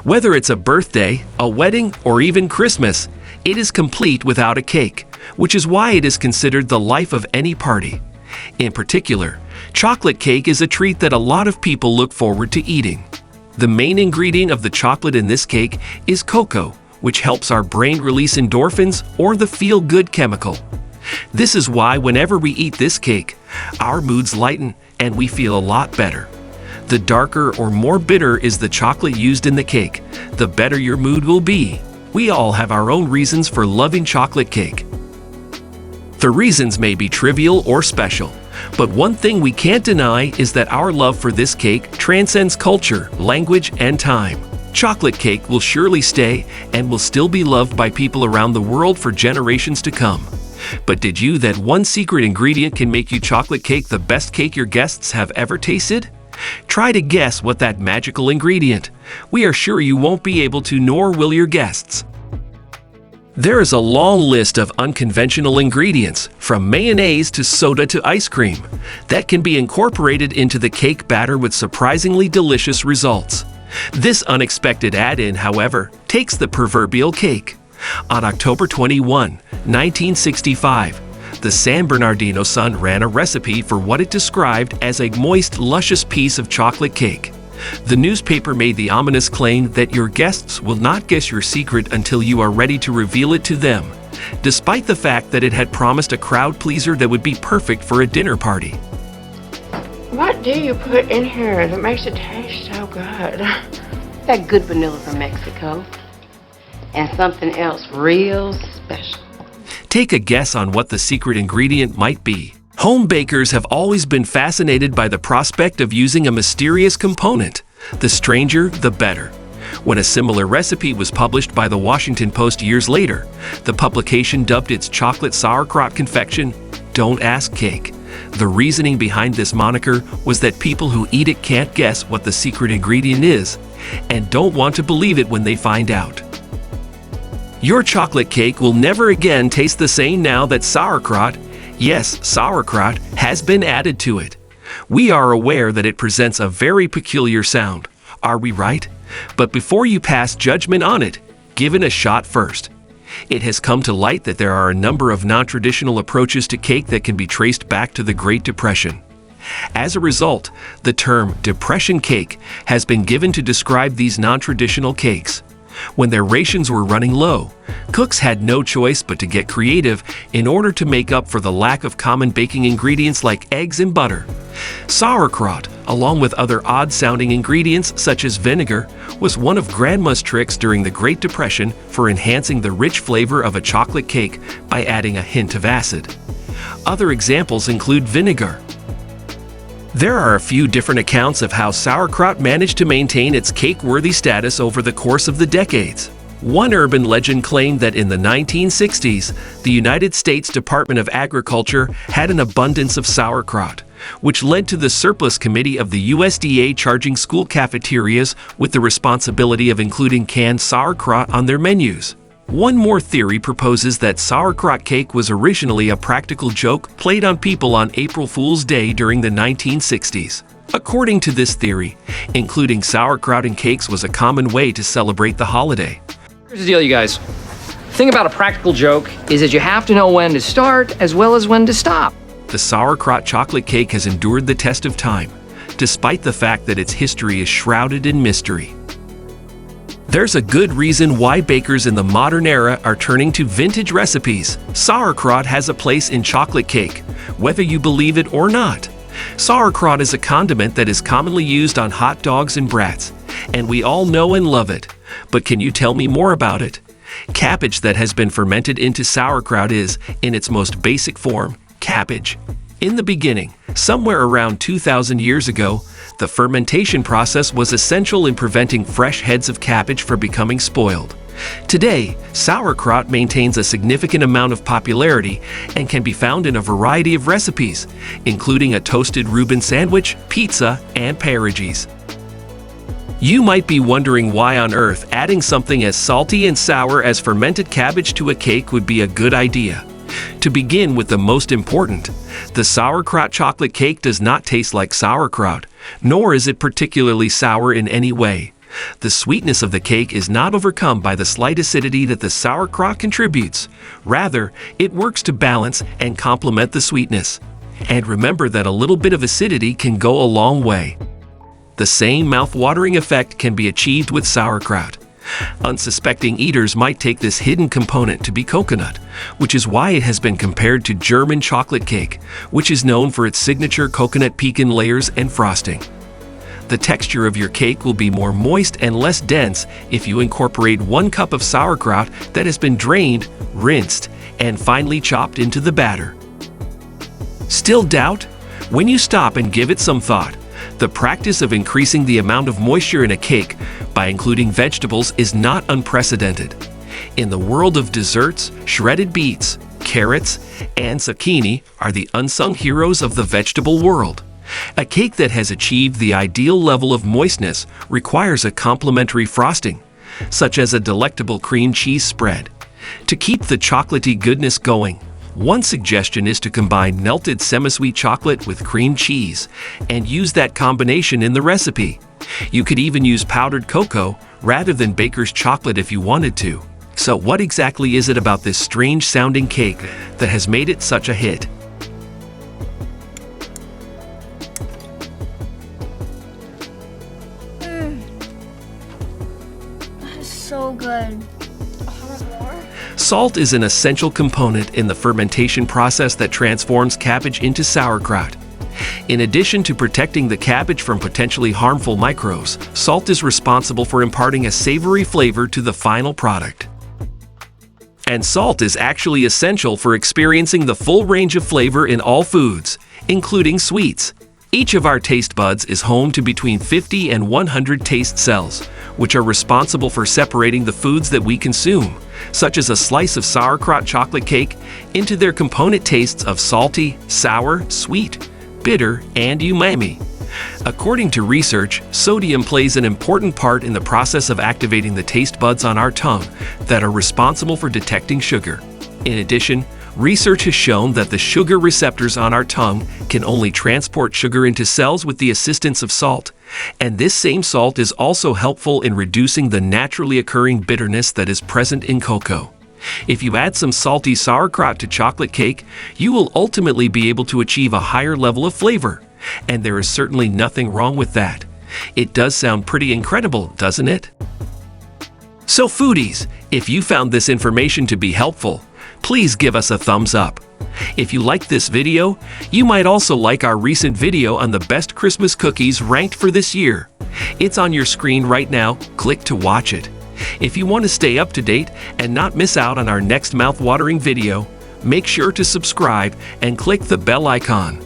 Whether it's a birthday, a wedding, or even Christmas, it is complete without a cake, which is why it is considered the life of any party. In particular, chocolate cake is a treat that a lot of people look forward to eating. The main ingredient of the chocolate in this cake is cocoa, which helps our brain release endorphins or the feel-good chemical. This is why whenever we eat this cake, our moods lighten and we feel a lot better. The darker or more bitter is the chocolate used in the cake, the better your mood will be. We all have our own reasons for loving chocolate cake. The reasons may be trivial or special, but one thing we can't deny is that our love for this cake transcends culture, language, and time. Chocolate cake will surely stay and will still be loved by people around the world for generations to come. But did you know that one secret ingredient can make you chocolate cake the best cake your guests have ever tasted? Try to guess what that magical ingredient. We are sure you won't be able to, nor will your guests. There is a long list of unconventional ingredients, from mayonnaise to soda to ice cream, that can be incorporated into the cake batter with surprisingly delicious results. This unexpected add-in, however, takes the proverbial cake. On October 21, 1965, the San Bernardino Sun ran a recipe for what it described as a moist, luscious piece of chocolate cake. The newspaper made the ominous claim that your guests will not guess your secret until you are ready to reveal it to them, despite the fact that it had promised a crowd pleaser that would be perfect for a dinner party. What do you put in here that makes it taste so good? That good vanilla from Mexico. And something else real special. Take a guess on what the secret ingredient might be. Home bakers have always been fascinated by the prospect of using a mysterious component. The stranger, the better. When a similar recipe was published by the Washington Post years later, the publication dubbed its chocolate sauerkraut confection, "Don't Ask Cake." The reasoning behind this moniker was that people who eat it can't guess what the secret ingredient is, and don't want to believe it when they find out. Your chocolate cake will never again taste the same now that sauerkraut, yes, sauerkraut, has been added to it. We are aware that it presents a very peculiar sound. Are we right? But before you pass judgment on it, give it a shot first. It has come to light that there are a number of non-traditional approaches to cake that can be traced back to the Great Depression. As a result, the term depression cake has been given to describe these non-traditional cakes. When their rations were running low, cooks had no choice but to get creative in order to make up for the lack of common baking ingredients like eggs and butter. Sauerkraut, along with other odd-sounding ingredients such as vinegar, was one of Grandma's tricks during the Great Depression for enhancing the rich flavor of a chocolate cake by adding a hint of acid. Other examples include vinegar. There are a few different accounts of how sauerkraut managed to maintain its cake-worthy status over the course of the decades. One urban legend claimed that in the 1960s, the United States Department of Agriculture had an abundance of sauerkraut, which led to the Surplus Committee of the USDA charging school cafeterias with the responsibility of including canned sauerkraut on their menus. One more theory proposes that sauerkraut cake was originally a practical joke played on people on April Fool's Day during the 1960s. According to this theory, including sauerkraut in cakes was a common way to celebrate the holiday. Here's the deal, you guys. The thing about a practical joke is that you have to know when to start as well as when to stop. The sauerkraut chocolate cake has endured the test of time, despite the fact that its history is shrouded in mystery. There's a good reason why bakers in the modern era are turning to vintage recipes. Sauerkraut has a place in chocolate cake, whether you believe it or not. Sauerkraut is a condiment that is commonly used on hot dogs and brats, and we all know and love it. But can you tell me more about it? Cabbage that has been fermented into sauerkraut is, in its most basic form, cabbage. In the beginning, somewhere around 2,000 years ago, the fermentation process was essential in preventing fresh heads of cabbage from becoming spoiled. Today, sauerkraut maintains a significant amount of popularity and can be found in a variety of recipes, including a toasted Reuben sandwich, pizza, and pierogies. You might be wondering why on earth adding something as salty and sour as fermented cabbage to a cake would be a good idea. To begin with the most important, the sauerkraut chocolate cake does not taste like sauerkraut, nor is it particularly sour in any way. The sweetness of the cake is not overcome by the slight acidity that the sauerkraut contributes. Rather, it works to balance and complement the sweetness. And remember that a little bit of acidity can go a long way. The same mouth-watering effect can be achieved with sauerkraut. Unsuspecting eaters might take this hidden component to be coconut, which is why it has been compared to German chocolate cake, which is known for its signature coconut pecan layers and frosting. The texture of your cake will be more moist and less dense if you incorporate 1 cup of sauerkraut that has been drained, rinsed, and finely chopped into the batter. Still doubt? When you stop and give it some thought, the practice of increasing the amount of moisture in a cake by including vegetables is not unprecedented. In the world of desserts, shredded beets, carrots, and zucchini are the unsung heroes of the vegetable world. A cake that has achieved the ideal level of moistness requires a complementary frosting, such as a delectable cream cheese spread. To keep the chocolatey goodness going, one suggestion is to combine melted semi-sweet chocolate with cream cheese and use that combination in the recipe. You could even use powdered cocoa rather than baker's chocolate if you wanted to. So what exactly is it about this strange-sounding cake that has made it such a hit? That is so good. Salt is an essential component in the fermentation process that transforms cabbage into sauerkraut. In addition to protecting the cabbage from potentially harmful microbes, salt is responsible for imparting a savory flavor to the final product. And salt is actually essential for experiencing the full range of flavor in all foods, including sweets. Each of our taste buds is home to between 50 and 100 taste cells, which are responsible for separating the foods that we consume, such as a slice of sauerkraut chocolate cake, into their component tastes of salty, sour, sweet, bitter, and umami. According to research, sodium plays an important part in the process of activating the taste buds on our tongue that are responsible for detecting sugar. In addition, research has shown that the sugar receptors on our tongue can only transport sugar into cells with the assistance of salt, and this same salt is also helpful in reducing the naturally occurring bitterness that is present in cocoa. If you add some salty sauerkraut to chocolate cake, you will ultimately be able to achieve a higher level of flavor, and there is certainly nothing wrong with that. It does sound pretty incredible, doesn't it? So foodies, if you found this information to be helpful, please give us a thumbs up. If you liked this video, you might also like our recent video on the best Christmas cookies ranked for this year. It's on your screen right now. Click to watch it. If you want to stay up to date and not miss out on our next mouth-watering video, make sure to subscribe and click the bell icon.